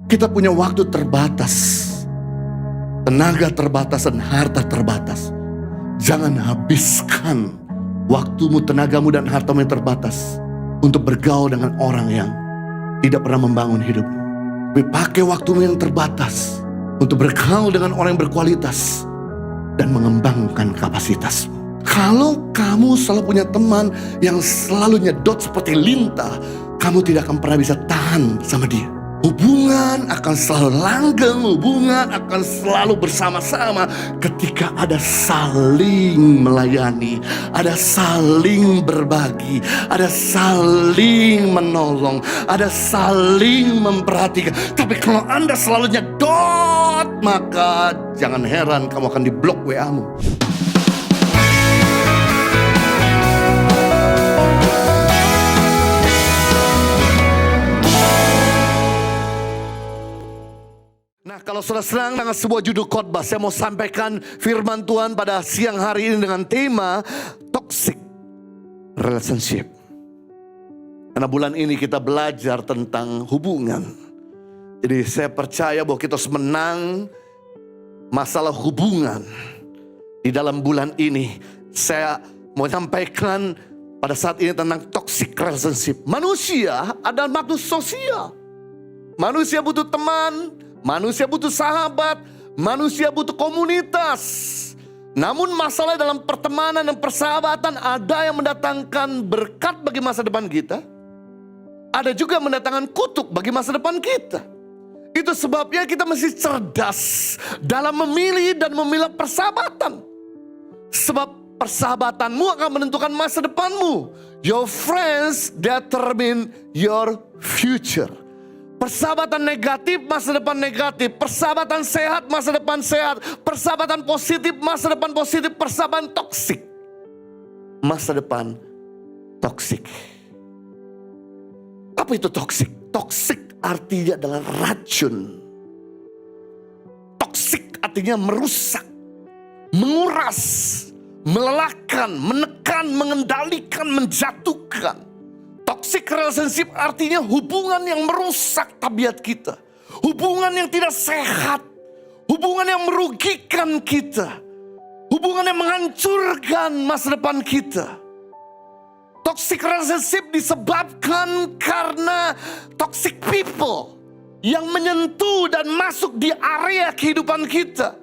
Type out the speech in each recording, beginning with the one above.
Kita punya waktu terbatas, tenaga terbatas, dan harta terbatas. Jangan habiskan waktumu, tenagamu, dan hartamu yang terbatas untuk bergaul dengan orang yang tidak pernah membangun hidupmu. Tapi pakai waktumu yang terbatas untuk bergaul dengan orang yang berkualitas dan mengembangkan kapasitasmu. Kalau kamu selalu punya teman yang selalu nyedot seperti lintah, kamu tidak akan pernah bisa tahan sama dia. Hubungan akan selalu langgeng, hubungan akan selalu bersama-sama ketika ada saling melayani, ada saling berbagi, ada saling menolong, ada saling memperhatikan. Tapi kalau Anda selalu nyedot, maka jangan heran kamu akan diblok WA-mu. Nah, kalau saudara senang dengan sebuah judul khotbah, saya mau sampaikan firman Tuhan pada siang hari ini dengan tema toxic relationship. Karena bulan ini kita belajar tentang hubungan. Jadi saya percaya bahwa kita harus menang masalah hubungan. Di dalam bulan ini saya mau sampaikan pada saat ini tentang toxic relationship. Manusia adalah makhluk sosial. Manusia butuh teman, manusia butuh sahabat, manusia butuh komunitas. Namun masalah dalam pertemanan dan persahabatan, ada yang mendatangkan berkat bagi masa depan kita, ada juga mendatangkan kutuk bagi masa depan kita. Itu sebabnya kita mesti cerdas dalam memilih dan memilah persahabatan. Sebab persahabatanmu akan menentukan masa depanmu. Your friends determine your future. Persahabatan negatif, masa depan negatif. Persahabatan sehat, masa depan sehat. Persahabatan positif, masa depan positif. Persahabatan toksik, masa depan toksik. Apa itu toksik? Toksik artinya adalah racun. Toksik artinya merusak, menguras, melelahkan, menekan, mengendalikan, menjatuhkan. Toxic relationship artinya hubungan yang merusak tabiat kita. Hubungan yang tidak sehat. Hubungan yang merugikan kita. Hubungan yang menghancurkan masa depan kita. Toxic relationship disebabkan karena toxic people yang menyentuh dan masuk di area kehidupan kita.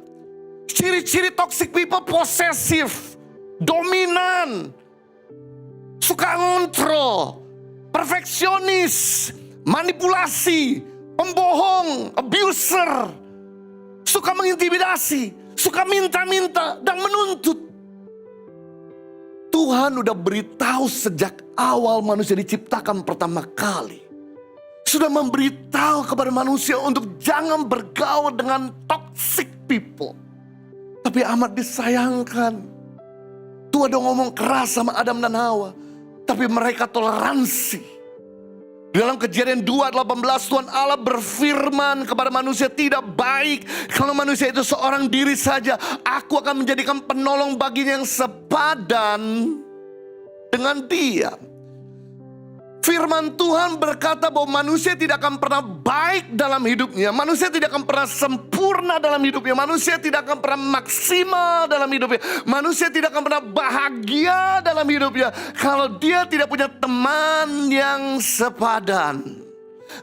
Ciri-ciri toxic people: posesif, dominan, suka ngontrol, perfeksionis, manipulasi, pembohong, abuser, suka mengintimidasi, suka minta-minta dan menuntut. Tuhan udah beritahu sejak awal manusia diciptakan pertama kali. Sudah memberitahu kepada manusia untuk jangan bergaul dengan toxic people. Tapi amat disayangkan, Tuhan udah ngomong keras sama Adam dan Hawa, tapi mereka toleransi. Dalam Kejadian 2:18 Tuhan Allah berfirman kepada manusia, tidak baik kalau manusia itu seorang diri saja. Aku akan menjadikan penolong baginya yang sepadan dengan dia. Firman Tuhan berkata bahwa manusia tidak akan pernah baik dalam hidupnya. Manusia tidak akan pernah sempurna dalam hidupnya. Manusia tidak akan pernah maksimal dalam hidupnya. Manusia tidak akan pernah bahagia dalam hidupnya kalau dia tidak punya teman yang sepadan.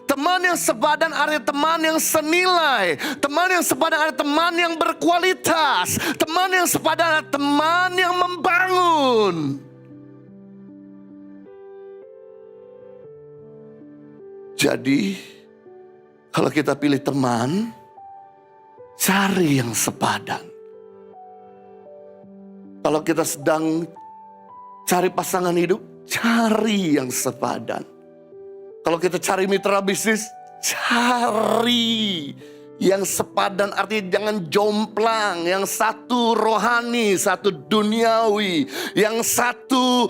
Teman yang sepadan artinya teman yang senilai. Teman yang sepadan artinya teman yang berkualitas. Teman yang sepadan artinya teman yang membangun. Jadi, kalau kita pilih teman, cari yang sepadan. Kalau kita sedang cari pasangan hidup, cari yang sepadan. Kalau kita cari mitra bisnis, cari yang sepadan, artinya jangan jomplang. Yang satu rohani, satu duniawi. Yang satu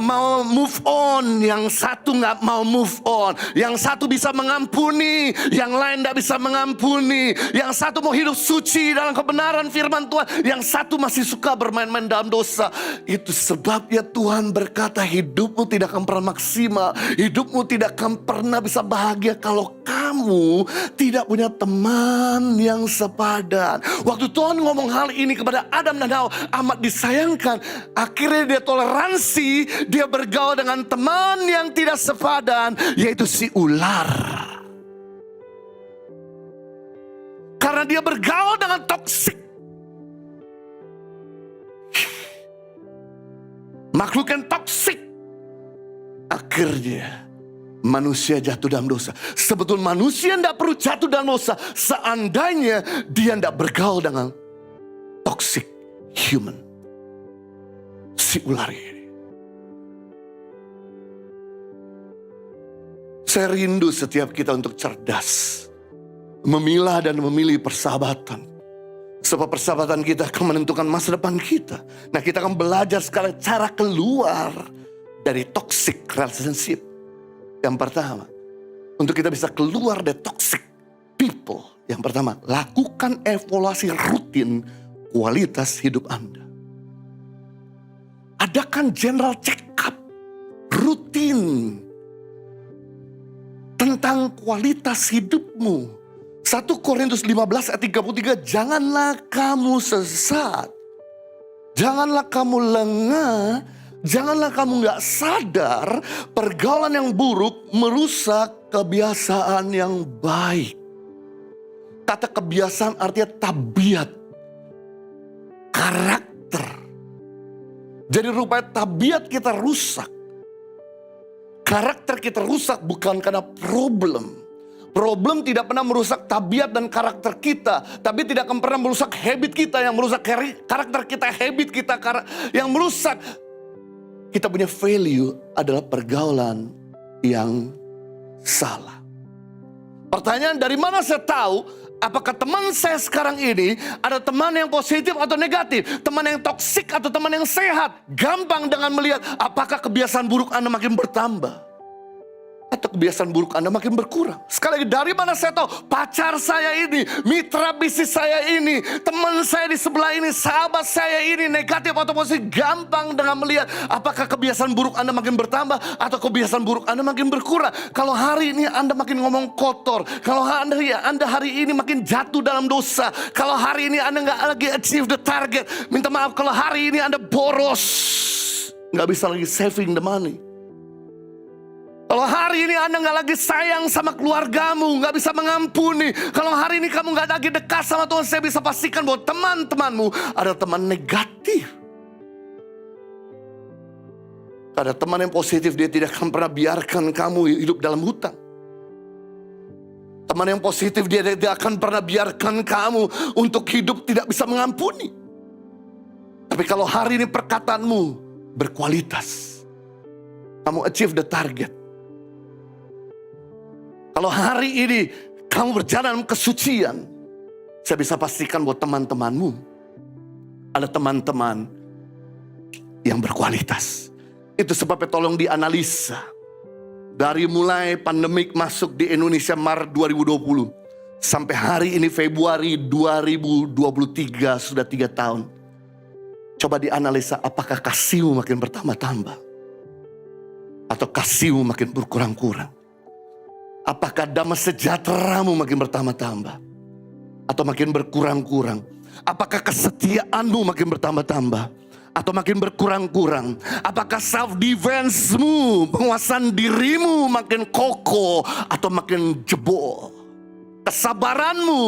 mau move on, yang satu gak mau move on. Yang satu bisa mengampuni, yang lain gak bisa mengampuni. Yang satu mau hidup suci dalam kebenaran firman Tuhan, yang satu masih suka bermain-main dalam dosa. Itu sebabnya Tuhan berkata, hidupmu tidak akan pernah maksimal. Hidupmu tidak akan pernah bisa bahagia kalau kamu kamu tidak punya teman yang sepadan. Waktu Tuhan ngomong hal ini kepada Adam dan Hawa, amat disayangkan. Akhirnya dia toleransi, dia bergaul dengan teman yang tidak sepadan, yaitu si ular. Karena dia bergaul dengan toksik. Makhluk yang toksik. Akhirnya manusia jatuh dalam dosa. Sebetulnya manusia tidak perlu jatuh dalam dosa seandainya dia tidak bergaul dengan toxic human. Si ular ini. Saya rindu setiap kita untuk cerdas. Memilah dan memilih persahabatan. Sebab persahabatan kita akan menentukan masa depan kita. Nah, kita akan belajar sekarang cara keluar dari toxic relationship. Yang pertama, untuk kita bisa keluar dari toxic people. Yang pertama, lakukan evaluasi rutin kualitas hidup Anda. Adakan general check up rutin tentang kualitas hidupmu. 1 Korintus 15 ayat 33, janganlah kamu sesat, janganlah kamu lengah, janganlah kamu gak sadar pergaulan yang buruk merusak kebiasaan yang baik. Kata kebiasaan artinya tabiat, karakter. Jadi rupanya tabiat kita rusak, karakter kita rusak bukan karena problem. Problem tidak pernah merusak tabiat dan karakter kita, tapi tidak akan pernah merusak habit kita. Yang merusak karakter kita, habit kita, yang merusak kita punya value adalah pergaulan yang salah. Pertanyaan, dari mana saya tahu apakah teman saya sekarang ini ada teman yang positif atau negatif, teman yang toksik atau teman yang sehat? Gampang dengan melihat apakah kebiasaan buruk Anda makin bertambah atau kebiasaan buruk Anda makin berkurang. Sekali lagi, dari mana saya tahu pacar saya ini, mitra bisnis saya ini, teman saya di sebelah ini, sahabat saya ini negatif atau positif? Gampang dengan melihat apakah kebiasaan buruk Anda makin bertambah atau kebiasaan buruk Anda makin berkurang. Kalau hari ini Anda makin ngomong kotor, kalau Anda hari ini makin jatuh dalam dosa, kalau hari ini Anda nggak lagi achieve the target, minta maaf kalau hari ini Anda boros, nggak bisa lagi saving the money. Kalau hari ini Anda nggak lagi sayang sama keluargamu, nggak bisa mengampuni. Kalau hari ini kamu nggak lagi dekat sama Tuhan, saya bisa pastikan bahwa teman-temanmu adalah teman negatif. Ada teman yang positif, dia tidak akan pernah biarkan kamu hidup dalam hutang. Teman yang positif, dia tidak akan pernah biarkan kamu untuk hidup tidak bisa mengampuni. Tapi kalau hari ini perkataanmu berkualitas, kamu achieve the target. Kalau hari ini kamu berjalan dalam kesucian, saya bisa pastikan bahwa teman-temanmu adalah teman-teman yang berkualitas. Itu sebabnya tolong dianalisa. Dari mulai pandemik masuk di Indonesia Maret 2020 sampai hari ini Februari 2023, sudah 3 tahun. Coba dianalisa, apakah kasihmu makin bertambah-tambah atau kasihmu makin berkurang-kurang? Apakah damai sejahteramu makin bertambah-tambah atau makin berkurang-kurang? Apakah kesetiaanmu makin bertambah-tambah atau makin berkurang-kurang? Apakah self defense-mu, penguasaan dirimu makin kokoh atau makin jebol? Kesabaranmu,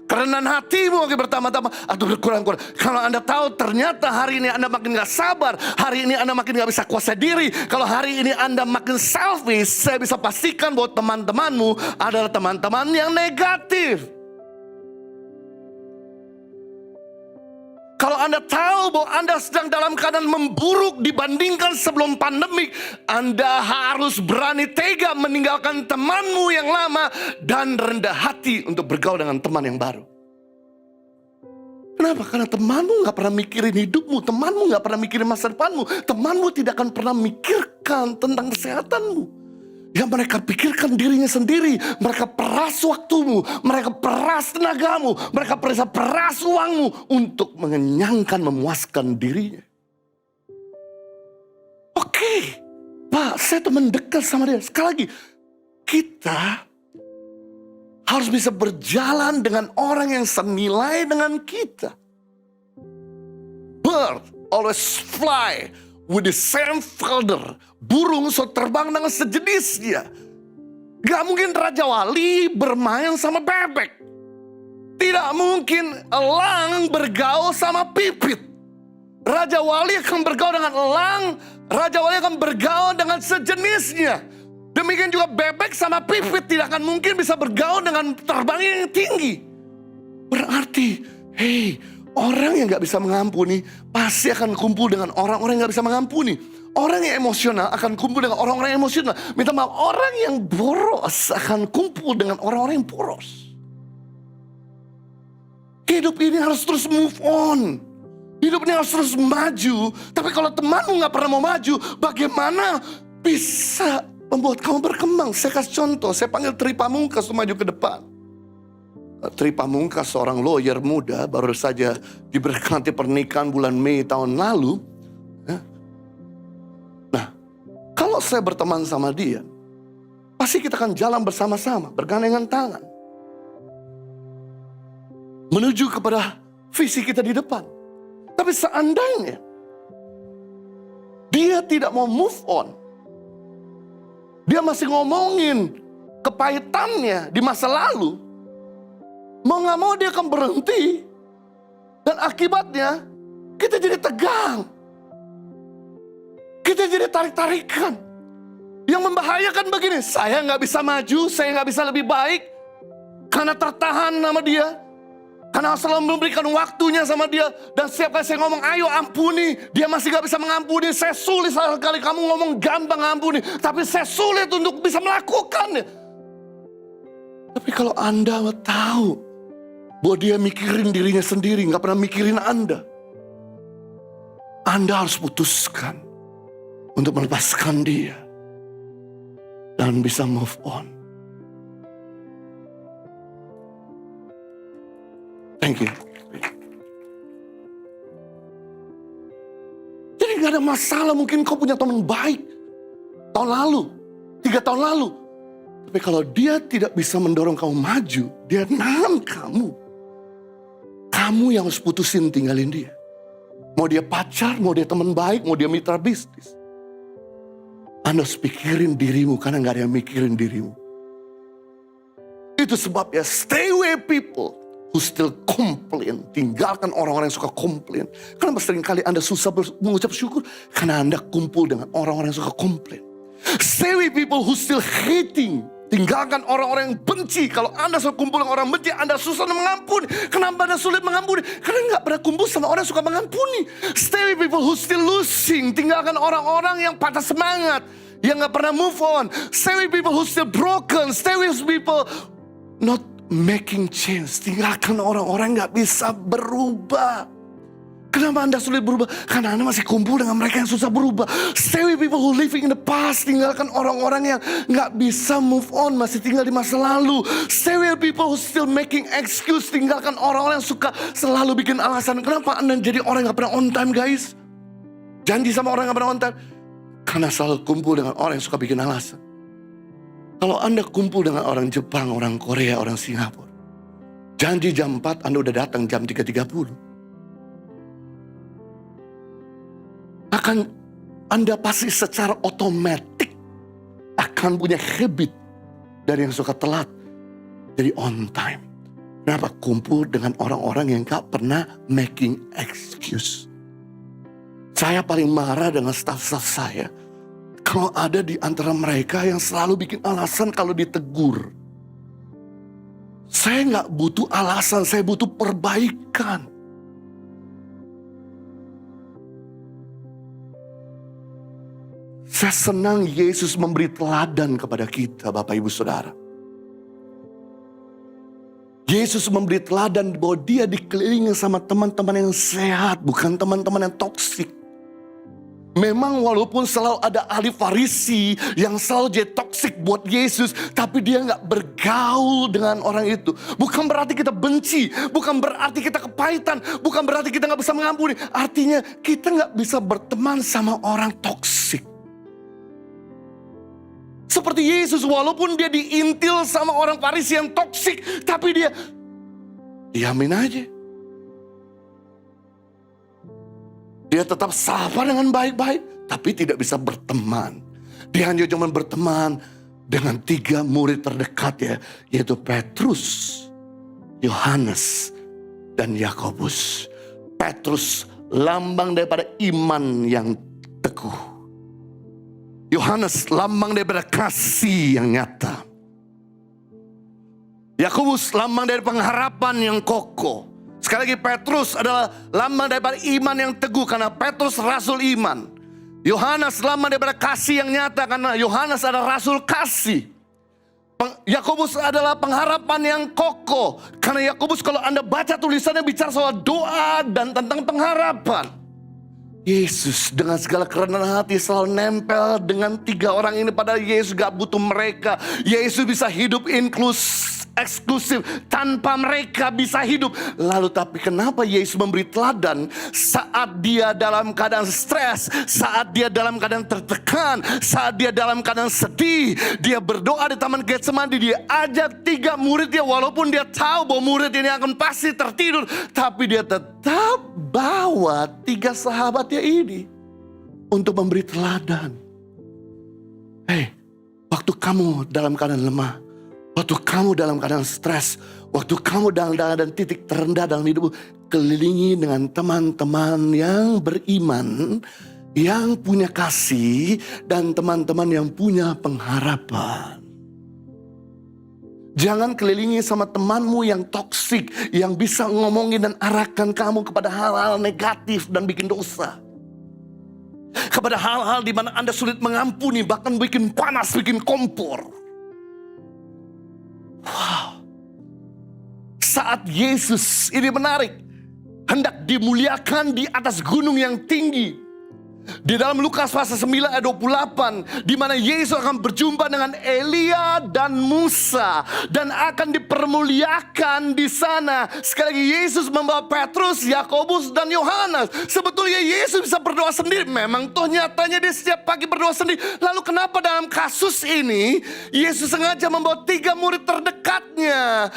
kerendahan hatimu makin bertambah-tambah atau berkurang-kurang? Kalau Anda tahu ternyata hari ini Anda makin gak sabar, hari ini Anda makin gak bisa kuasai diri, kalau hari ini Anda makin selfish, saya bisa pastikan bahwa teman-temanmu adalah teman-teman yang negatif. Kalau Anda tahu bahwa Anda sedang dalam keadaan memburuk dibandingkan sebelum pandemik, Anda harus berani tega meninggalkan temanmu yang lama dan rendah hati untuk bergaul dengan teman yang baru. Kenapa? Karena temanmu gak pernah mikirin hidupmu, temanmu gak pernah mikirin masa depanmu, temanmu tidak akan pernah mikirkan tentang kesehatanmu. Yang mereka pikirkan dirinya sendiri. Mereka peras waktumu, mereka peras tenagamu, mereka peras uangmu untuk mengenyangkan, memuaskan dirinya. Oke, Pak, saya teman dekat sama dia. Sekali lagi, kita harus bisa berjalan dengan orang yang senilai dengan kita. Bird always fly with the same feather. Burung so terbang dengan sejenisnya. Gak mungkin Raja Wali bermain sama bebek. Tidak mungkin elang bergaul sama pipit. Raja Wali akan bergaul dengan elang. Raja Wali akan bergaul dengan sejenisnya. Demikian juga bebek sama pipit tidak akan mungkin bisa bergaul dengan terbangnya yang tinggi. Berarti, orang yang gak bisa mengampuni pasti akan kumpul dengan orang-orang yang gak bisa mengampuni. Orang yang emosional akan kumpul dengan orang-orang yang emosional. Minta maaf, orang yang boros akan kumpul dengan orang-orang yang boros. Hidup ini harus terus move on. Hidup ini harus terus maju. Tapi kalau temanmu gak pernah mau maju, bagaimana bisa membuat kamu berkembang? Saya kasih contoh, saya panggil Tri Pamungkas untuk maju ke depan. Tri Pamungkas seorang lawyer muda, baru saja diberkati pernikahan bulan Mei tahun lalu. Nah, kalau saya berteman sama dia, pasti kita akan jalan bersama-sama, bergandengan tangan. Menuju kepada visi kita di depan. Tapi seandainya dia tidak mau move on, dia masih ngomongin kepahitannya di masa lalu, mau gak mau dia akan berhenti. Dan akibatnya kita jadi tegang. Kita jadi tarik-tarikan. Yang membahayakan begini, saya gak bisa maju, saya gak bisa lebih baik. Karena tertahan sama dia. Karena selalu memberikan waktunya sama dia. Dan setiap kali saya ngomong, ayo ampuni, dia masih gak bisa mengampuni. Saya sulit sekali, kamu ngomong gampang ampuni. Tapi saya sulit untuk bisa melakukannya. Tapi kalau Anda tahu bahwa dia mikirin dirinya sendiri, gak pernah mikirin Anda harus putuskan untuk melepaskan dia dan bisa move on. Thank you. Jadi gak ada masalah, mungkin kau punya teman baik tahun lalu, 3 tahun lalu. Tapi kalau dia tidak bisa mendorong kamu maju, dia nahan kamu. Kamu yang harus putusin tinggalin dia. Mau dia pacar, mau dia teman baik, mau dia mitra bisnis. Anda harus pikirin dirimu karena gak ada yang mikirin dirimu. Itu sebabnya stay away people who still complain. Tinggalkan orang-orang yang suka komplain. Kenapa seringkali Anda susah mengucap syukur? Karena Anda kumpul dengan orang-orang yang suka komplain. Stay with people who still hating. Tinggalkan orang-orang yang benci. Kalau Anda suka kumpul dengan orang benci, Anda susah mengampuni. Kenapa Anda sulit mengampuni? Karena nggak pernah kumpul sama orang yang suka mengampuni. Stay with people who still losing. Tinggalkan orang-orang yang patah semangat, yang nggak pernah move on. Stay with people who still broken. Stay with people not making change. Tinggalkan orang-orang yang nggak bisa berubah. Kenapa Anda sulit berubah? Karena Anda masih kumpul dengan mereka yang susah berubah. Stay with people who living in the past. Tinggalkan orang-orang yang gak bisa move on, masih tinggal di masa lalu. Stay with people who still making excuse. Tinggalkan orang-orang yang suka selalu bikin alasan. Kenapa Anda jadi orang yang gak pernah on time, guys? Janji sama orang yang gak pernah on time. Karena selalu kumpul dengan orang yang suka bikin alasan. Kalau Anda kumpul dengan orang Jepang, orang Korea, orang Singapura, janji jam 4, Anda udah datang jam 3.30. Akan Anda pasti secara otomatis akan punya habit dari yang suka telat jadi on time. Kenapa? Kumpul dengan orang-orang yang gak pernah making excuse. Saya paling marah dengan staff-staff saya kalau ada di antara mereka yang selalu bikin alasan kalau ditegur. Saya gak butuh alasan, saya butuh perbaikan. Saya senang Yesus memberi teladan kepada kita, Bapak Ibu Saudara. Yesus memberi teladan bahwa dia dikelilingi sama teman-teman yang sehat, bukan teman-teman yang toksik. Memang walaupun selalu ada ahli Farisi yang selalu jadi toksik buat Yesus, tapi dia gak bergaul dengan orang itu. Bukan berarti kita benci, bukan berarti kita kepahitan, bukan berarti kita gak bisa mengampuni. Artinya kita gak bisa berteman sama orang toksik. Seperti Yesus, walaupun dia diintil sama orang Farisi yang toksik, tapi dia diamin aja. Dia tetap sapa dengan baik-baik, tapi tidak bisa berteman. Dia hanya cuma berteman dengan 3 murid terdekatnya, yaitu Petrus, Yohanes, dan Yakobus. Petrus lambang daripada iman yang teguh. Yohanes lambang daripada kasih yang nyata. Yakobus lambang dari pengharapan yang kokoh. Sekali lagi, Petrus adalah lambang daripada iman yang teguh karena Petrus rasul iman. Yohanes lambang daripada kasih yang nyata karena Yohanes adalah rasul kasih. Yakobus adalah pengharapan yang kokoh karena Yakobus, kalau Anda baca tulisannya, bicara soal doa dan tentang pengharapan. Yesus dengan segala kerendahan hati selalu nempel dengan 3 orang ini, padahal Yesus gak butuh mereka. Yesus bisa hidup eksklusif tanpa mereka bisa hidup. Lalu tapi kenapa Yesus memberi teladan saat dia dalam keadaan stres, saat dia dalam keadaan tertekan, saat dia dalam keadaan sedih? Dia berdoa di Taman Getsemani, dia ajak 3 muridnya, walaupun dia tahu bahwa murid ini akan pasti tertidur, tapi dia tetap bawa 3 sahabatnya ini untuk memberi teladan. Hei, waktu kamu dalam keadaan lemah, waktu kamu dalam keadaan stres, waktu kamu dalam keadaan titik terendah dalam hidupmu, kelilingi dengan teman-teman yang beriman, yang punya kasih, dan teman-teman yang punya pengharapan. Jangan kelilingi sama temanmu yang toksik, yang bisa ngomongin dan arahkan kamu kepada hal-hal negatif dan bikin dosa. Kepada hal-hal di mana Anda sulit mengampuni, bahkan bikin panas, bikin kompor. Wow. Saat Yesus, ini menarik, hendak dimuliakan di atas gunung yang tinggi. Di dalam Lukas pasal 9 ayat 28, di mana Yesus akan berjumpa dengan Elia dan Musa dan akan dipermuliakan di sana. Sekali lagi, Yesus membawa Petrus, Yakobus, dan Yohanes. Sebetulnya Yesus bisa berdoa sendiri. Memang toh nyatanya dia setiap pagi berdoa sendiri. Lalu kenapa dalam kasus ini Yesus sengaja membawa 3 murid terdekatnya?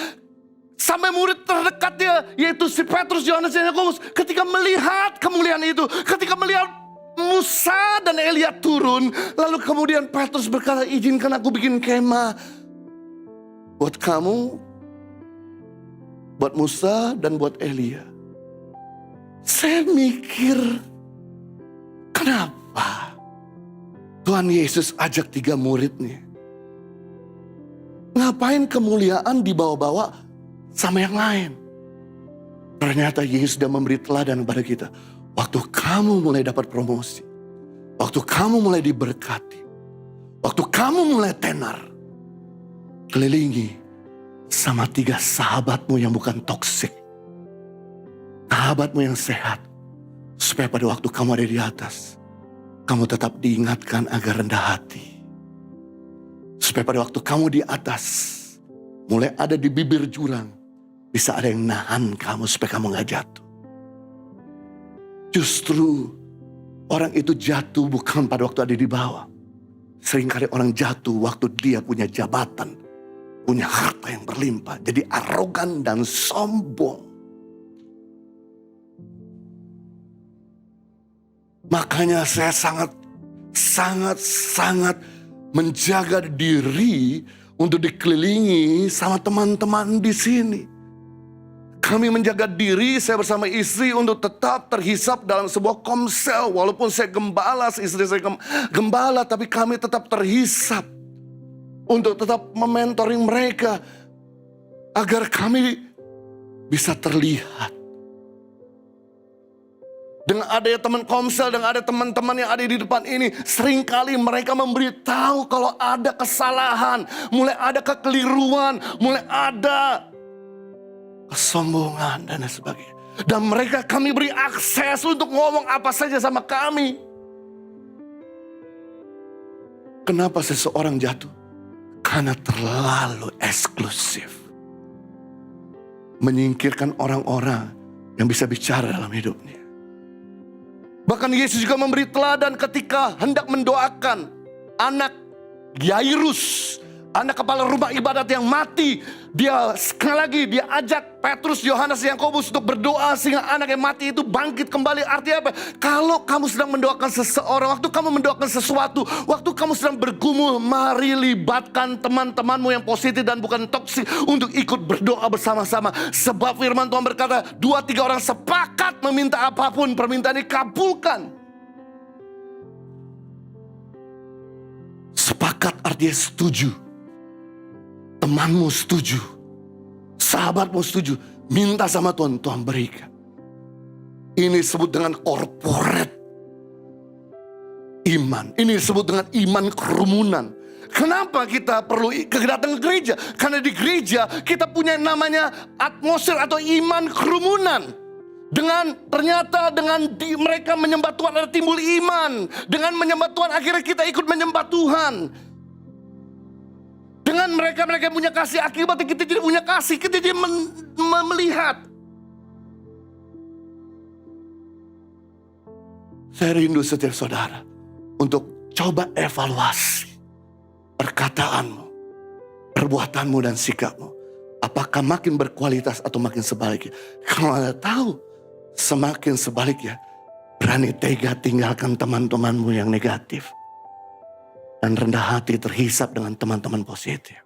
Sampai murid terdekatnya, yaitu si Petrus, Yohanes, dan Yakobus, ketika melihat kemuliaan itu, ketika melihat Musa dan Elia turun, lalu kemudian Petrus berkata, izinkan aku bikin kemah buat kamu, buat Musa, dan buat Elia. Saya mikir, kenapa Tuhan Yesus ajak 3 muridnya? Ngapain kemuliaan dibawa-bawa sama yang lain? Ternyata Yesus sudah memberi teladan kepada kita. Waktu kamu mulai dapat promosi, waktu kamu mulai diberkati, waktu kamu mulai tenar, kelilingi sama 3 sahabatmu yang bukan toksik, sahabatmu yang sehat, supaya pada waktu kamu ada di atas, kamu tetap diingatkan agar rendah hati. Supaya pada waktu kamu di atas, mulai ada di bibir jurang, bisa ada yang nahan kamu supaya kamu gak jatuh. Justru orang itu jatuh bukan pada waktu ada di bawah. Seringkali orang jatuh waktu dia punya jabatan, punya harta yang berlimpah, jadi arogan dan sombong. Makanya saya sangat menjaga diri untuk dikelilingi sama teman-teman di sini. Kami menjaga diri, saya bersama istri, untuk tetap terhisap dalam sebuah komsel. Walaupun saya gembala, istri saya gembala, tapi kami tetap terhisap untuk tetap mementoring mereka agar kami bisa terlihat. Dengan adanya teman komsel, dengan ada teman-teman yang ada di depan ini, seringkali mereka memberitahu kalau ada kesalahan, mulai ada kekeliruan, mulai ada kesombongan dan sebagainya. Dan mereka kami beri akses untuk ngomong apa saja sama kami. Kenapa seseorang jatuh? Karena terlalu eksklusif. Menyingkirkan orang-orang yang bisa bicara dalam hidupnya. Bahkan Yesus juga memberi teladan ketika hendak mendoakan anak Yairus, anak kepala rumah ibadat yang mati. Dia sekali lagi dia ajak Petrus, Yohanes, Yakobus untuk berdoa sehingga anak yang mati itu bangkit kembali. Artinya apa? Kalau kamu sedang mendoakan seseorang, waktu kamu mendoakan sesuatu, waktu kamu sedang bergumul, mari libatkan teman-temanmu yang positif dan bukan toksik untuk ikut berdoa bersama-sama. Sebab firman Tuhan berkata, 2-3 orang sepakat meminta apapun, permintaan dikabulkan. Sepakat artinya setuju. Temanmu setuju, sahabatmu setuju, minta sama Tuhan, Tuhan berikan. Ini disebut dengan corporate iman. Ini disebut dengan iman kerumunan. Kenapa kita perlu kedatangan ke gereja? Karena di gereja kita punya namanya atmosfer atau iman kerumunan. Ternyata dengan mereka menyembah Tuhan ada timbul iman. Dengan menyembah Tuhan akhirnya kita ikut menyembah Tuhan. Dengan mereka yang punya kasih, akibatnya kita jadi punya kasih, kita jadi melihat. Saya rindu setiap saudara untuk coba evaluasi perkataanmu, perbuatanmu dan sikapmu. Apakah makin berkualitas atau makin sebaliknya? Kalau Anda tahu semakin sebaliknya, berani tega tinggalkan teman-temanmu yang negatif. Dan rendah hati terhisap dengan teman-teman positif.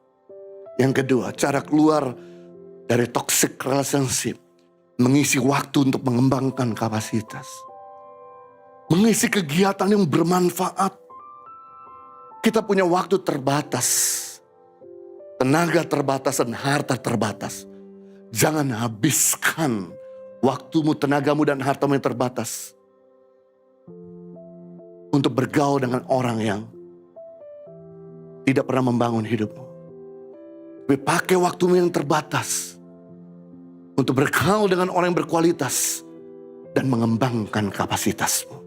Yang kedua, cara keluar dari toxic relationship. Mengisi waktu untuk mengembangkan kapasitas. Mengisi kegiatan yang bermanfaat. Kita punya waktu terbatas. Tenaga terbatas dan harta terbatas. Jangan habiskan waktumu, tenagamu dan hartamu yang terbatas. Untuk bergaul dengan orang yang tidak pernah membangun hidupmu. Tapi pakai waktumu yang terbatas untuk bergaul dengan orang yang berkualitas dan mengembangkan kapasitasmu.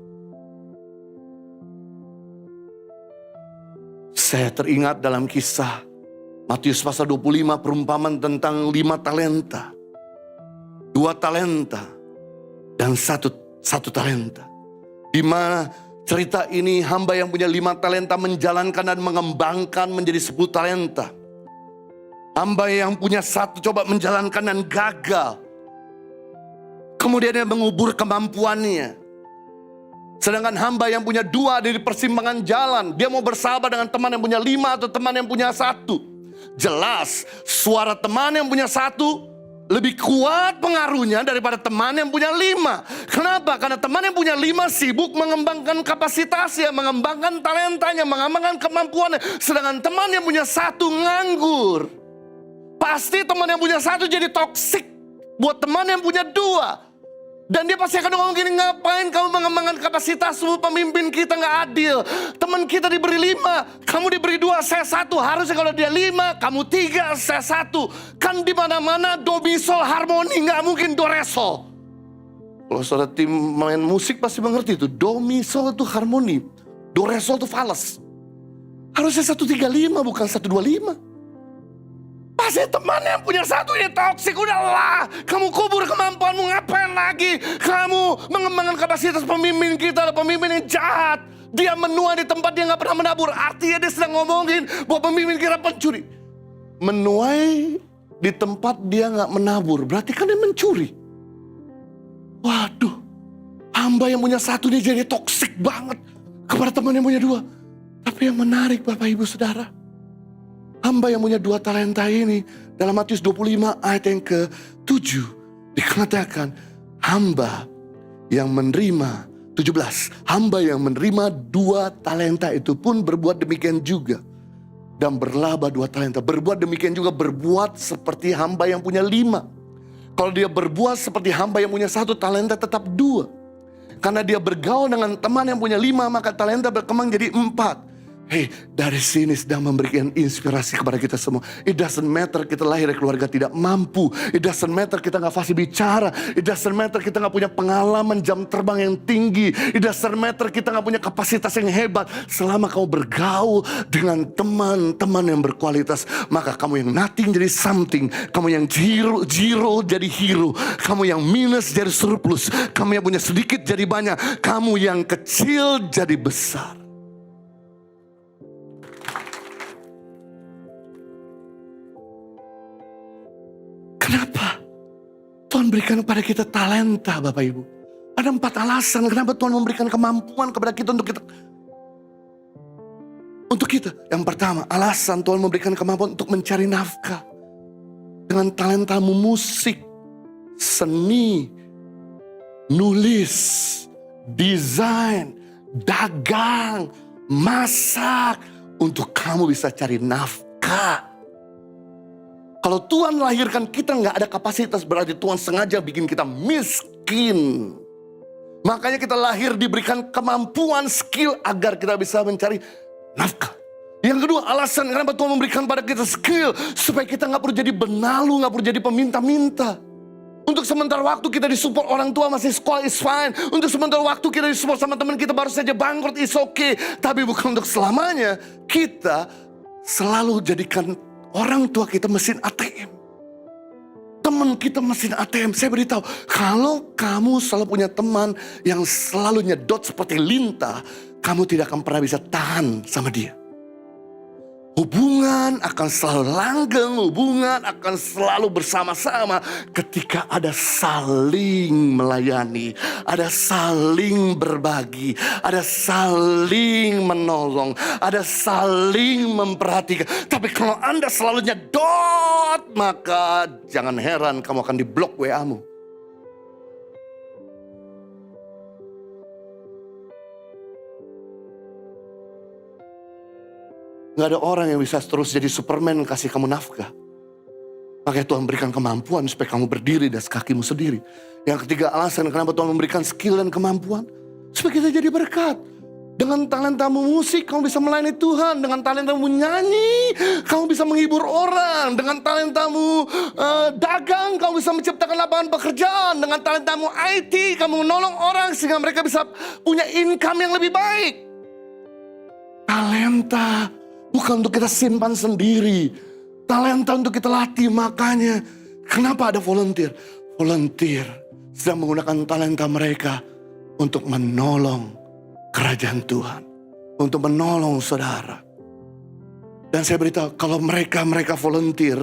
Saya teringat dalam kisah Matius pasal 25 perumpamaan tentang 5 talenta. 2 talenta dan 1 talenta. Di mana cerita ini hamba yang punya 5 talenta menjalankan dan mengembangkan menjadi 10 talenta. Hamba yang punya 1 coba menjalankan dan gagal. Kemudian dia mengubur kemampuannya. Sedangkan hamba yang punya 2 ada di persimpangan jalan. Dia mau bersahabat dengan teman yang punya 5 atau teman yang punya 1. Jelas suara teman yang punya 1 lebih kuat pengaruhnya daripada teman yang punya 5. Kenapa? Karena teman yang punya 5 sibuk mengembangkan kapasitasnya, mengembangkan talentanya, mengembangkan kemampuannya. Sedangkan teman yang punya 1 nganggur. Pasti teman yang punya 1 jadi toksik buat teman yang punya 2. Dan dia pasti akan ngomong gini, ngapain kamu mengembangkan kapasitasmu, pemimpin kita gak adil. Teman kita diberi 5, kamu diberi 2, saya 1. Harusnya kalau dia 5, kamu 3, saya 1. Kan di mana-mana do mi sol harmoni, gak mungkin do re sol. Kalau saudara tim main musik pasti mengerti itu, do mi sol itu harmoni, do re sol itu fals. Harusnya 135 bukan 125. Pasti teman yang punya 1 ini toksik, udahlah. Kamu kubur kemampuanmu, ngapain lagi? Kamu mengembangkan kapasitas pemimpin kita, pemimpin yang jahat. Dia menuai di tempat dia gak pernah menabur. Artinya dia sedang ngomongin bahwa pemimpin kita pencuri. Menuai di tempat dia gak menabur, berarti kan dia mencuri. Waduh, hamba yang punya 1 ini jadi toksik banget kepada teman yang punya 2. Tapi yang menarik Bapak Ibu Saudara, hamba yang punya 2 talenta ini dalam Matius 25 ayat yang ke-7 dikatakan hamba yang menerima 17, hamba yang menerima 2 talenta itu pun berbuat demikian juga dan berlaba 2 talenta. Berbuat demikian juga berbuat seperti hamba yang punya 5. Kalau dia berbuat seperti hamba yang punya 1 talenta tetap 2. Karena dia bergaul dengan teman yang punya 5 maka talenta berkembang jadi 4. Hei, dari sini sedang memberikan inspirasi kepada kita semua. It doesn't matter kita lahir dari keluarga tidak mampu. It doesn't matter kita gak fasih bicara. It doesn't matter kita gak punya pengalaman jam terbang yang tinggi. It doesn't matter kita gak punya kapasitas yang hebat. Selama kamu bergaul dengan teman-teman yang berkualitas, maka kamu yang nothing jadi something. Kamu yang zero jadi hero. Kamu yang minus jadi surplus. Kamu yang punya sedikit jadi banyak. Kamu yang kecil jadi besar. Tuhan berikan kepada kita talenta, Bapak Ibu. Ada 4 alasan kenapa Tuhan memberikan kemampuan kepada kita untuk kita. Yang pertama, alasan Tuhan memberikan kemampuan untuk mencari nafkah. Dengan talentamu musik, seni, nulis, desain, dagang, masak. Untuk kamu bisa cari nafkah. Kalau Tuhan lahirkan kita nggak ada kapasitas, berarti Tuhan sengaja bikin kita miskin. Makanya kita lahir diberikan kemampuan, skill agar kita bisa mencari nafkah. Yang kedua, alasan kenapa Tuhan memberikan pada kita skill, supaya kita nggak perlu jadi benalu, nggak perlu jadi peminta-minta. Untuk sementara waktu kita disupport orang tua masih sekolah is fine. Untuk sementara waktu kita disupport sama teman kita baru saja bangkrut is okay. Tapi bukan untuk selamanya. Kita selalu jadikan orang tua kita mesin ATM. Teman kita mesin ATM. Saya beritahu, kalau kamu selalu punya teman yang selalu nyedot seperti lintah, kamu tidak akan pernah bisa tahan sama dia. Hubungan akan selalu langgeng, hubungan akan selalu bersama-sama ketika ada saling melayani, ada saling berbagi, ada saling menolong, ada saling memperhatikan. Tapi kalau Anda selalu nyedot, maka jangan heran kamu akan diblok WA-mu. Gak ada orang yang bisa terus jadi Superman kasih kamu nafkah. Makanya Tuhan berikan kemampuan supaya kamu berdiri di atas kakimu sendiri. Yang ketiga, alasan kenapa Tuhan memberikan skill dan kemampuan, supaya kita jadi berkat. Dengan talentamu musik, kamu bisa melayani Tuhan. Dengan talentamu nyanyi, kamu bisa menghibur orang. Dengan talentamu dagang, kamu bisa menciptakan lapangan pekerjaan. Dengan talentamu IT, kamu menolong orang sehingga mereka bisa punya income yang lebih baik. Talenta bukan untuk kita simpan sendiri. Talenta untuk kita latih. Makanya kenapa ada volunteer? Volunteer sedang menggunakan talenta mereka untuk menolong kerajaan Tuhan. Untuk menolong saudara. Dan saya beritahu, kalau mereka volunteer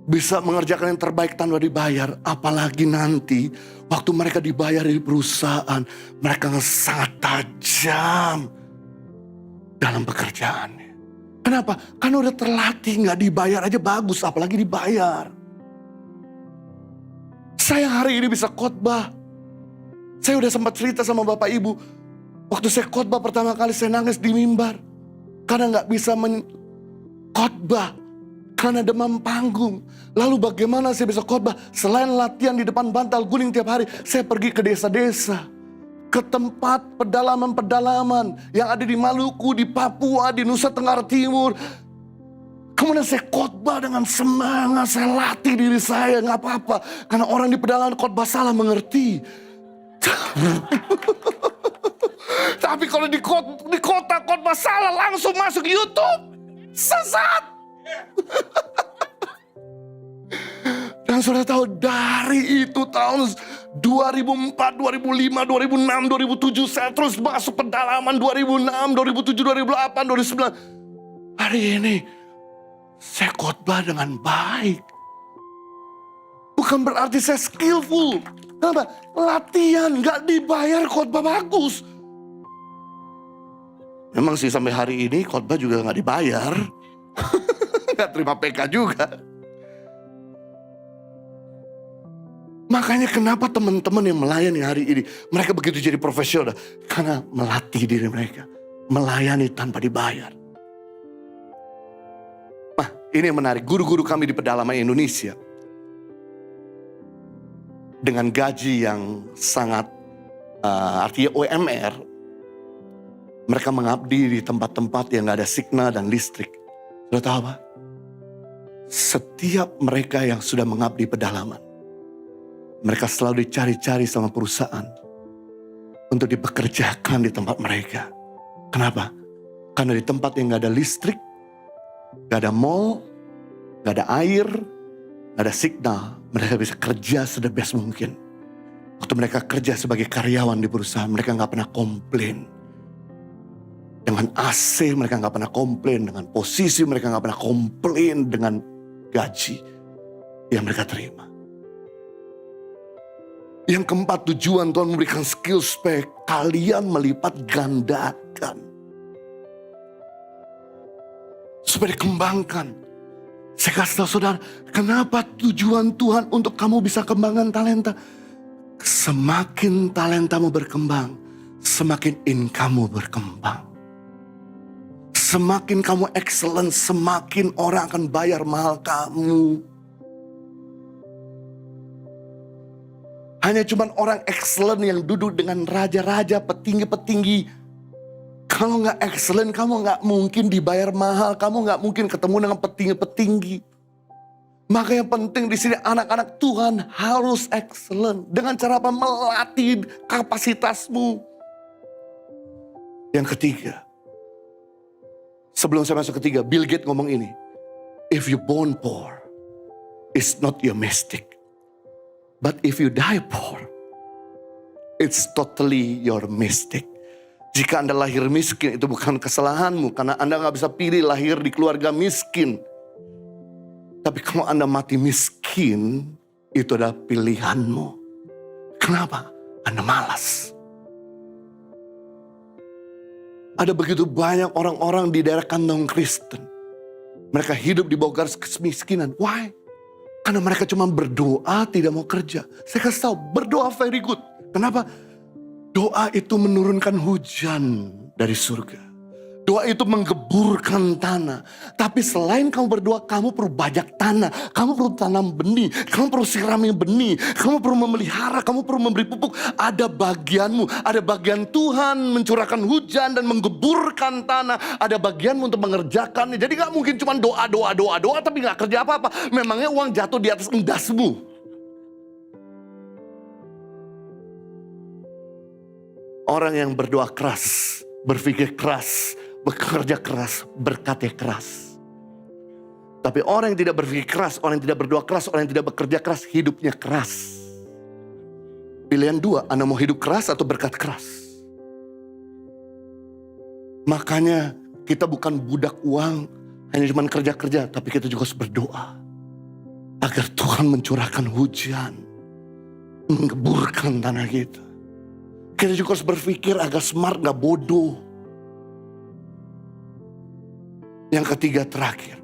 bisa mengerjakan yang terbaik tanpa dibayar. Apalagi nanti waktu mereka dibayar di perusahaan, mereka sangat tajam dalam pekerjaannya. Kenapa? Karena udah terlatih, gak dibayar aja bagus, apalagi dibayar. Saya hari ini bisa khotbah. Saya udah sempat cerita sama Bapak Ibu. Waktu saya khotbah pertama kali saya nangis di mimbar. Karena gak bisa khotbah. Karena demam panggung. Lalu bagaimana saya bisa khotbah? Selain latihan di depan bantal guling tiap hari, saya pergi ke desa-desa. Ke tempat pedalaman-pedalaman yang ada di Maluku, di Papua, di Nusa Tenggara Timur. Kemudian saya khotbah dengan semangat, saya latih diri saya, gak apa-apa. Karena orang di pedalaman khotbah salah mengerti. Tapi kalau di kota khotbah salah, langsung masuk YouTube. Sesat. Dan saudara tahu, dari itu tahun 2004, 2005, 2006, 2007 saya terus masuk pedalaman. 2006, 2007, 2008, 2009. Hari ini saya khotbah dengan baik. Bukan berarti saya skillful. Kenapa? Latihan, gak dibayar khotbah bagus. Memang sih sampai hari ini khotbah juga gak dibayar. Gak terima PK juga. Makanya kenapa teman-teman yang melayani hari ini, mereka begitu jadi profesional. Karena melatih diri mereka. Melayani tanpa dibayar. Nah, ini yang menarik. Guru-guru kami di pedalaman Indonesia, dengan gaji yang sangat, artinya UMR, mereka mengabdi di tempat-tempat yang gak ada signal dan listrik. Sudah tahu apa? Setiap mereka yang sudah mengabdi pedalaman, mereka selalu dicari-cari sama perusahaan untuk dipekerjakan di tempat mereka. Kenapa? Karena di tempat yang gak ada listrik, gak ada mall, gak ada air, gak ada signal, mereka bisa kerja the best mungkin. Waktu mereka kerja sebagai karyawan di perusahaan, mereka gak pernah komplain. Dengan AC mereka gak pernah komplain, dengan posisi mereka gak pernah komplain, dengan gaji yang mereka terima. Yang keempat, tujuan Tuhan memberikan skill supaya kalian melipat gandakan. Supaya dikembangkan. Saya kasih tahu saudara, kenapa tujuan Tuhan untuk kamu bisa kembangkan talenta? Semakin talentamu berkembang, semakin income-mu berkembang. Semakin kamu excellent, semakin orang akan bayar mahal kamu. Hanya cuman orang excellent yang duduk dengan raja-raja, petinggi-petinggi. Kalau nggak excellent, kamu nggak mungkin dibayar mahal. Kamu nggak mungkin ketemu dengan petinggi-petinggi. Maka yang penting di sini anak-anak Tuhan harus excellent. Dengan cara apa? Melatih kapasitasmu. Yang ketiga. Sebelum saya masuk ketiga, Bill Gates ngomong ini. If you born poor, it's not your mistake. But if you die poor, it's totally your mistake. Jika Anda lahir miskin, itu bukan kesalahanmu. Karena Anda gak bisa pilih lahir di keluarga miskin. Tapi kalau Anda mati miskin, itu adalah pilihanmu. Kenapa? Anda malas. Ada begitu banyak orang-orang di daerah kantong Kristen. Mereka hidup di bawah garis kemiskinan. Why? Karena mereka cuma berdoa, tidak mau kerja. Saya kasih tahu, berdoa very good. Kenapa? Doa itu menurunkan hujan dari surga. Doa itu menggeburkan tanah. Tapi selain kamu berdoa, kamu perlu bajak tanah. Kamu perlu tanam benih. Kamu perlu sirami benih. Kamu perlu memelihara. Kamu perlu memberi pupuk. Ada bagianmu. Ada bagian Tuhan mencurahkan hujan dan menggeburkan tanah. Ada bagianmu untuk mengerjakannya. Jadi gak mungkin cuma doa tapi gak kerja apa-apa. Memangnya uang jatuh di atas endasmu. Orang yang berdoa keras, berpikir keras, bekerja keras, berkata keras. Tapi orang yang tidak berpikir keras, orang yang tidak berdoa keras, orang yang tidak bekerja keras, hidupnya keras. Pilihan dua, Anda mau hidup keras atau berkata keras. Makanya kita bukan budak uang, hanya cuma kerja-kerja, tapi kita juga harus berdoa. Agar Tuhan mencurahkan hujan, menggeburkan tanah kita. Kita juga harus berpikir agak smart, gak bodoh. Yang ketiga terakhir,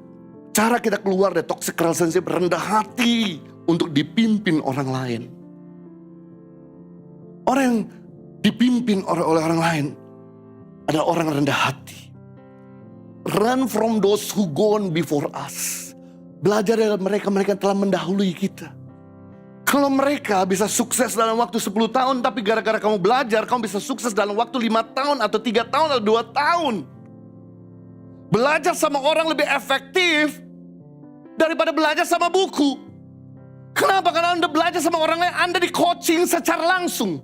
cara kita keluar dari toxic relationship, rendah hati untuk dipimpin orang lain. Orang yang dipimpin oleh orang lain adalah orang yang rendah hati. Run from those who gone before us. Belajar dari mereka yang telah mendahului kita. Kalau mereka bisa sukses dalam waktu 10 tahun, tapi gara-gara kamu belajar, kamu bisa sukses dalam waktu 5 tahun atau 3 tahun atau 2 tahun. Belajar sama orang lebih efektif daripada belajar sama buku. Kenapa? Karena Anda belajar sama orang lain, Anda di coaching secara langsung.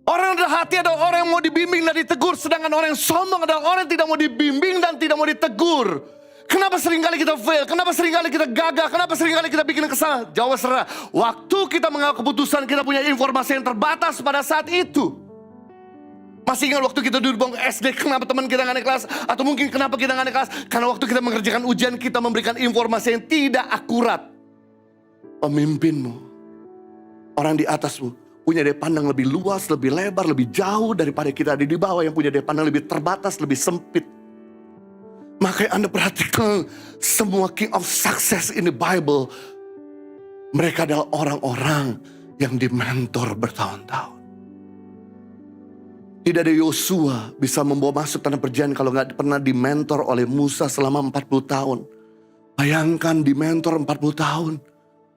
Orang yang rendah hati adalah orang yang mau dibimbing dan ditegur. Sedangkan orang yang sombong adalah orang yang tidak mau dibimbing dan tidak mau ditegur. Kenapa seringkali kita fail? Kenapa seringkali kita gagal? Kenapa seringkali kita bikin kesalahan? Jawab serah. Waktu kita mengambil keputusan, kita punya informasi yang terbatas pada saat itu. Masih ingat waktu kita duduk bangku SD, kenapa teman kita gak naik kelas? Atau mungkin kenapa kita gak naik kelas? Karena waktu kita mengerjakan ujian, kita memberikan informasi yang tidak akurat. Pemimpinmu, orang di atasmu, punya daya pandang lebih luas, lebih lebar, lebih jauh daripada kita di bawah yang punya daya pandang lebih terbatas, lebih sempit. Makanya Anda perhatikan semua king of success in the Bible. Mereka adalah orang-orang yang dimentor bertahun-tahun. Tidak ada Yosua bisa membawa masuk tanah perjanjian kalau gak pernah dimentor oleh Musa selama 40 tahun. Bayangkan dimentor 40 tahun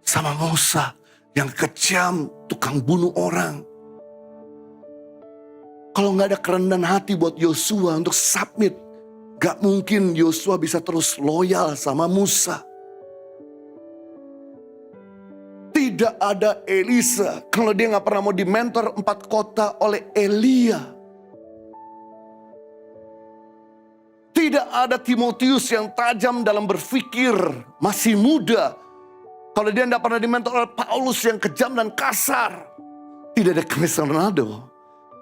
sama Musa yang kejam, tukang bunuh orang. Kalau gak ada kerendahan hati buat Yosua untuk submit, gak mungkin Yosua bisa terus loyal sama Musa. Tidak ada Elisa kalau dia gak pernah mau dimentor 4 kota oleh Elia. Tidak ada Timotius yang tajam dalam berpikir, masih muda. Kalau dia tidak pernah dimentor oleh Paulus yang kejam dan kasar. Tidak ada Cristiano Ronaldo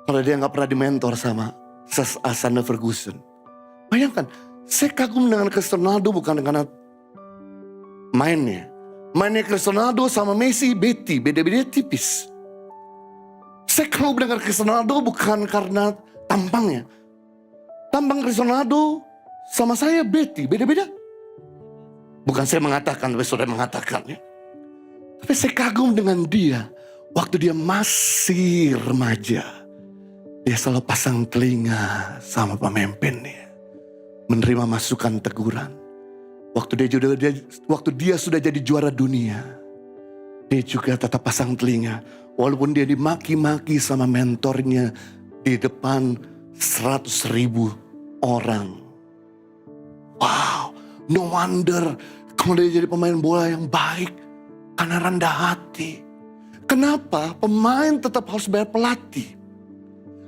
kalau dia nggak pernah dimentor sama Sir Alexander Ferguson. Bayangkan, saya kagum dengan Cristiano Ronaldo bukan karena mainnya. Mainnya Cristiano Ronaldo sama Messi, beda-beda tipis. Saya kalau mendengar Cristiano Ronaldo bukan karena tampangnya. Tampang Cristiano Ronaldo sama saya beda-beda. Bukan saya mengatakan, tapi saudara mengatakannya. Tapi saya kagum dengan dia. Waktu dia masih remaja, dia selalu pasang telinga sama pemimpinnya, menerima masukan teguran. Waktu dia sudah jadi juara dunia, dia juga tetap pasang telinga. Walaupun dia dimaki-maki sama mentornya di depan 100.000 orang. Wow, no wonder kalau dia jadi pemain bola yang baik, karena rendah hati. Kenapa pemain tetap harus bayar pelatih?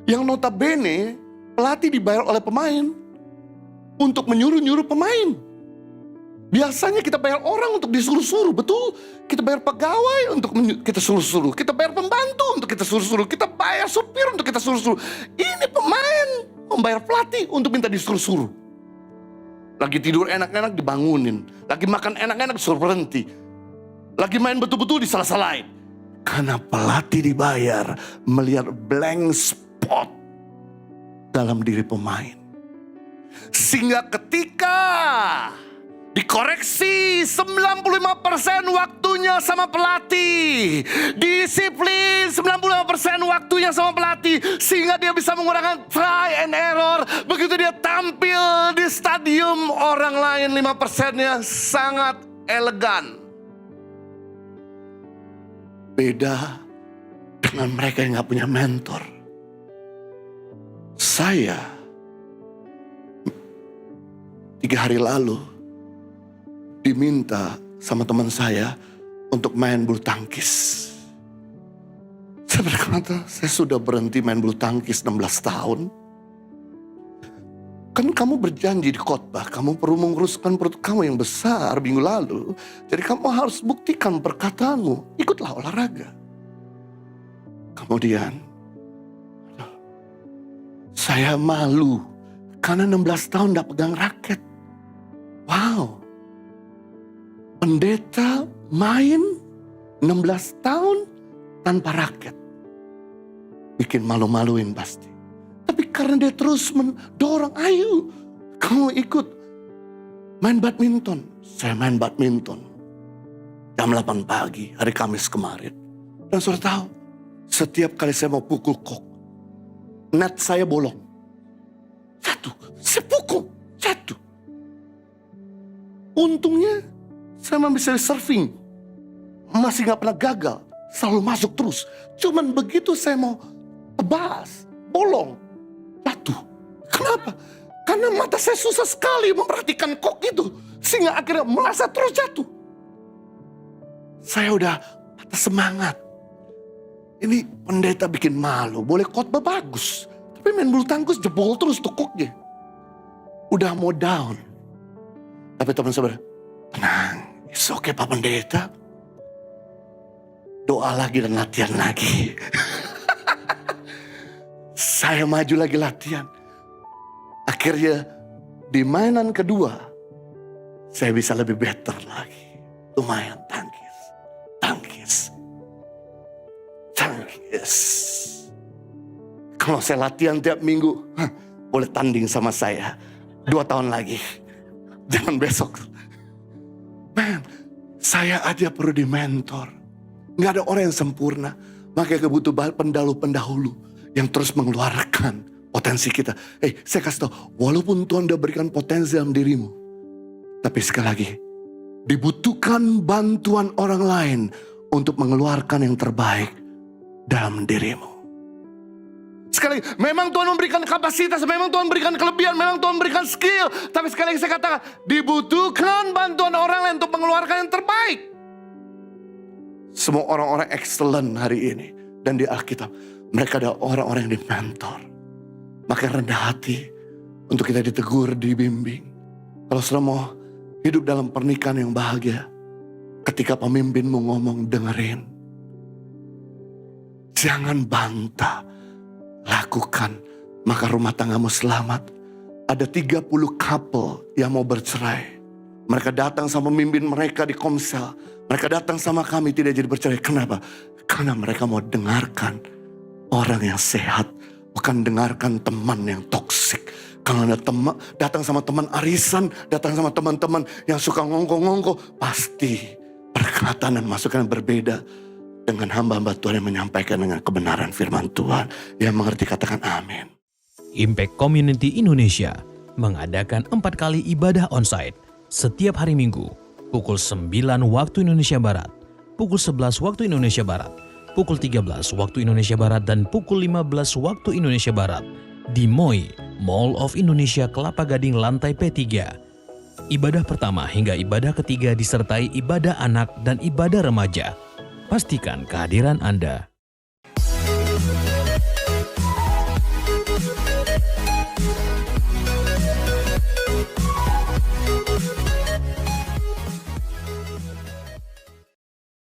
Yang notabene pelatih dibayar oleh pemain untuk menyuruh-nyuruh pemain. Biasanya kita bayar orang untuk disuruh-suruh, betul? Kita bayar pegawai untuk kita suruh-suruh. Kita bayar pembantu untuk kita suruh-suruh. Kita bayar supir untuk kita suruh-suruh. Ini pemain membayar pelatih untuk minta disuruh-suruh. Lagi tidur enak-enak dibangunin. Lagi makan enak-enak disuruh berhenti. Lagi main betul-betul disalah-salahin. Karena pelatih dibayar melihat blank spot dalam diri pemain. Sehingga ketika dikoreksi 95% waktunya sama pelatih. Disiplin 95% waktunya sama pelatih. Sehingga dia bisa menggunakan try and error. Begitu dia tampil di stadium, orang lain 5%-nya sangat elegan. Beda dengan mereka yang gak punya mentor. Saya 3 hari lalu diminta sama teman saya untuk main bulu tangkis. Saya berkata, saya sudah berhenti main bulu tangkis 16 tahun. Kan kamu berjanji di khotbah, kamu perlu menguruskan perut kamu yang besar minggu lalu. Jadi kamu harus buktikan perkataanmu, ikutlah olahraga. Kemudian, saya malu karena 16 tahun gak pegang raket. Wow. Pendeta main 16 tahun tanpa raket. Bikin malu-maluin pasti. Tapi karena dia terus mendorong, ayo kamu ikut main badminton. Saya main badminton jam 8 pagi hari Kamis kemarin. Dan saudara tahu, setiap kali saya mau pukul kok, net saya bolong. Satu, saya pukul, satu. Untungnya saya bisa surfing, masih gak pernah gagal, selalu masuk terus. Cuman begitu saya mau tebas, bolong, jatuh. Kenapa? Karena mata saya susah sekali memperhatikan kok itu, sehingga akhirnya merasa terus jatuh. Saya udah patah semangat. Ini pendeta bikin malu, boleh khotbah bagus, tapi main bulu tangkis jebol terus tuh koknya. Udah mau down. Tapi teman saya tenang, it's okay Pak Pendeta. Doa lagi dan latihan lagi. Saya maju lagi latihan. Akhirnya di mainan kedua, saya bisa lebih better lagi. Lumayan tangkis. Kalau saya latihan tiap minggu, boleh tanding sama saya 2 tahun lagi. Jangan besok. Man, saya aja perlu di mentor. Gak ada orang yang sempurna. Makanya kebutuhan pendahulu yang terus mengeluarkan potensi kita. Saya kasih tahu, walaupun Tuhan udah berikan potensi dalam dirimu, tapi sekali lagi, dibutuhkan bantuan orang lain untuk mengeluarkan yang terbaik dalam dirimu. Sekali lagi, memang Tuhan memberikan kapasitas, memang Tuhan memberikan kelebihan, memang Tuhan memberikan skill. Tapi sekali lagi saya katakan, dibutuhkan bantuan orang lain untuk mengeluarkan yang terbaik. Semua orang-orang excellent hari ini dan di Alkitab, mereka adalah orang-orang yang dimentor. Maka rendah hati untuk kita ditegur, dibimbing. Kalau saudara mau hidup dalam pernikahan yang bahagia, ketika pemimpinmu ngomong, dengerin. Jangan bantah, lakukan, maka rumah tanggamu selamat. Ada 30 couple yang mau bercerai. Mereka datang sama pemimpin mereka di Komsel. Mereka datang sama kami tidak jadi percaya. Kenapa? Karena mereka mau dengarkan orang yang sehat, bukan dengarkan teman yang toksik. Kalau ada teman, datang sama teman arisan, datang sama teman-teman yang suka ngongko-ngongko, pasti perkataan dan masukan yang berbeda dengan hamba-hamba Tuhan yang menyampaikan dengan kebenaran firman Tuhan. Yang mengerti katakan amin. Impact Community Indonesia mengadakan 4 kali ibadah onsite setiap hari Minggu, pukul 9 waktu Indonesia Barat, pukul 11 waktu Indonesia Barat, pukul 13 waktu Indonesia Barat, dan pukul 15 waktu Indonesia Barat di MOI, Mall of Indonesia Kelapa Gading lantai P3. Ibadah pertama hingga ibadah ketiga disertai ibadah anak dan ibadah remaja. Pastikan kehadiran Anda.